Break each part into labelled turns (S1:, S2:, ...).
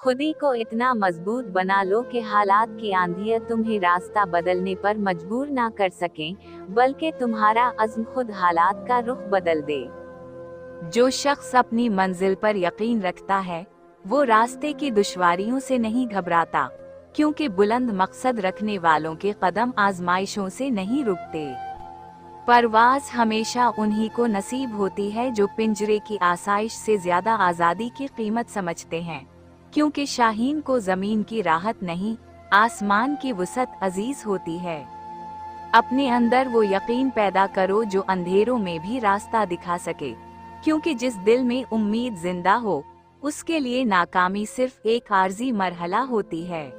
S1: खुदी को इतना मजबूत बना लो कि हालात की आंधियां तुम्हें रास्ता बदलने पर मजबूर ना कर सकें, बल्कि तुम्हारा अज़्म खुद हालात का रुख बदल दे। जो शख्स अपनी मंजिल पर यकीन रखता है, वो रास्ते की दुश्वारियों से नहीं घबराता, क्योंकि बुलंद मकसद रखने वालों के कदम आजमाइशों से नहीं रुकते। परवाज हमेशा उन्हीं को नसीब होती है जो पिंजरे की आसाइश से ज्यादा आज़ादी की कीमत समझते हैं, क्योंकि शाहीन को जमीन की राहत नहीं, आसमान की वुसअत अजीज होती है। अपने अंदर वो यकीन पैदा करो जो अंधेरों में भी रास्ता दिखा सके, क्योंकि जिस दिल में उम्मीद जिंदा हो, उसके लिए नाकामी सिर्फ एक आर्जी मरहला होती है।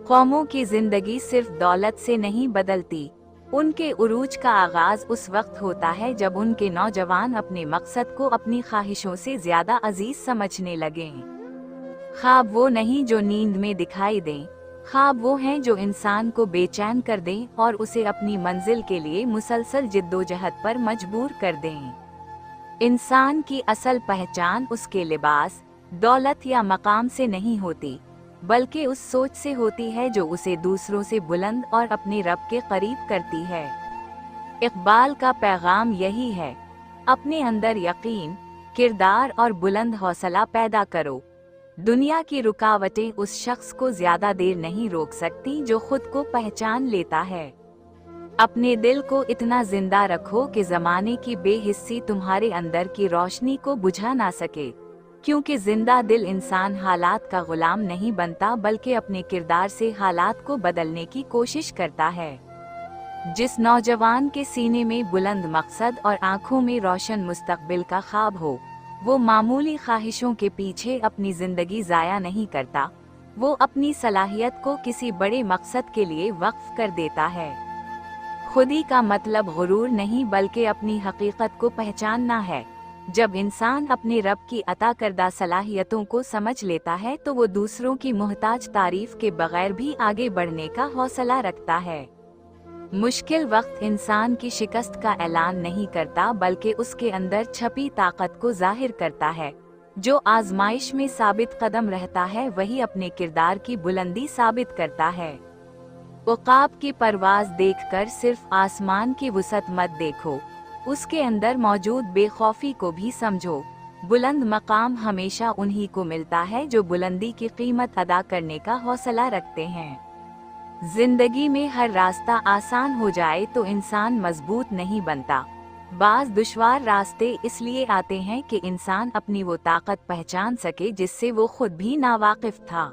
S1: कौमों की जिंदगी सिर्फ दौलत से नहीं बदलती, उनके उरूज का आगाज उस वक्त होता है जब उनके नौजवान अपने मकसद को अपनी ख्वाहिशों से ज्यादा अजीज समझने लगें। ख्वाब वो नहीं जो नींद में दिखाई दें, ख्वाब वो हैं जो इंसान को बेचैन कर दें और उसे अपनी मंजिल के लिए मुसलसल जिद्दोजहद पर मजबूर कर दें। इंसान की असल पहचान उसके लिबास, दौलत या मकाम से नहीं होती, बल्कि उस सोच से होती है जो उसे दूसरों से बुलंद और अपने रब के करीब करती है। इकबाल का पैगाम यही है, अपने अंदर यकीन, किरदार और बुलंद हौसला पैदा करो। दुनिया की रुकावटें उस शख्स को ज्यादा देर नहीं रोक सकती जो खुद को पहचान लेता है। अपने दिल को इतना जिंदा रखो कि जमाने की बेहिस्सी तुम्हारे अंदर की रोशनी को बुझा ना सके, क्योंकि जिंदा दिल इंसान हालात का गुलाम नहीं बनता, बल्कि अपने किरदार से हालात को बदलने की कोशिश करता है। जिस नौजवान के सीने में बुलंद मकसद और आंखों में रोशन मुस्तकबिल का ख्वाब हो, वो मामूली ख्वाहिशों के पीछे अपनी जिंदगी जाया नहीं करता, वो अपनी सलाहियत को किसी बड़े मकसद के लिए वक्फ कर देता है। खुदी का मतलब गुरूर नहीं, बल्कि अपनी हकीकत को पहचानना है। जब इंसान अपने रब की अता करदा सलाहियतों को समझ लेता है तो वो दूसरों की मुहताज तारीफ के बगैर भी आगे बढ़ने का हौसला रखता है। मुश्किल वक्त इंसान की शिकस्त का ऐलान नहीं करता, बल्कि उसके अंदर छपी ताकत को जाहिर करता है। जो आजमाइश में साबित कदम रहता है, वही अपने किरदार की बुलंदी साबित करता है। उकाब की परवाज देखकर सिर्फ आसमान की वुसअत मत देखो, उसके अंदर मौजूद बेखौफी को भी समझो। बुलंद मकाम हमेशा उन्हीं को मिलता है जो बुलंदी की कीमत अदा करने का हौसला रखते हैं। जिंदगी में हर रास्ता आसान हो जाए तो इंसान मजबूत नहीं बनता। बाज दुश्वार रास्ते इसलिए आते हैं कि इंसान अपनी वो ताकत पहचान सके जिससे वो खुद भी नावाकिफ था।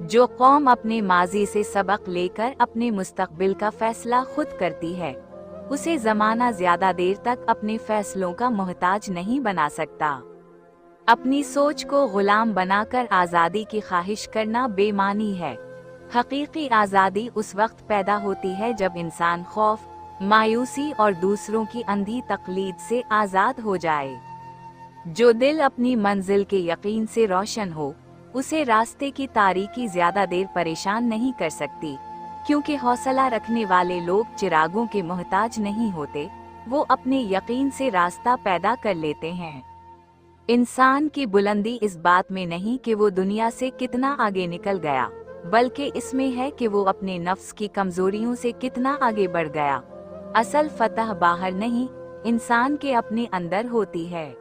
S1: जो कौम अपने माजी से सबक लेकर अपने मुस्तकबिल का फैसला खुद करती है, उसे जमाना ज्यादा देर तक अपने फैसलों का मोहताज नहीं बना सकता। अपनी सोच को गुलाम बनाकर आज़ादी की ख्वाहिश करना बेमानी है। हकीकी आज़ादी उस वक्त पैदा होती है जब इंसान खौफ, मायूसी और दूसरों की अंधी तकलीद से आज़ाद हो जाए। जो दिल अपनी मंजिल के यकीन से रोशन हो, उसे रास्ते की तारीकी ज्यादा देर परेशान नहीं कर सकती, क्योंकि हौसला रखने वाले लोग चिरागों के मोहताज नहीं होते, वो अपने यकीन से रास्ता पैदा कर लेते हैं। इंसान की बुलंदी इस बात में नहीं कि वो दुनिया से कितना आगे निकल गया, बल्कि इसमें है कि वो अपने नफ्स की कमजोरियों से कितना आगे बढ़ गया। असल फतह बाहर नहीं, इंसान के अपने अंदर होती है।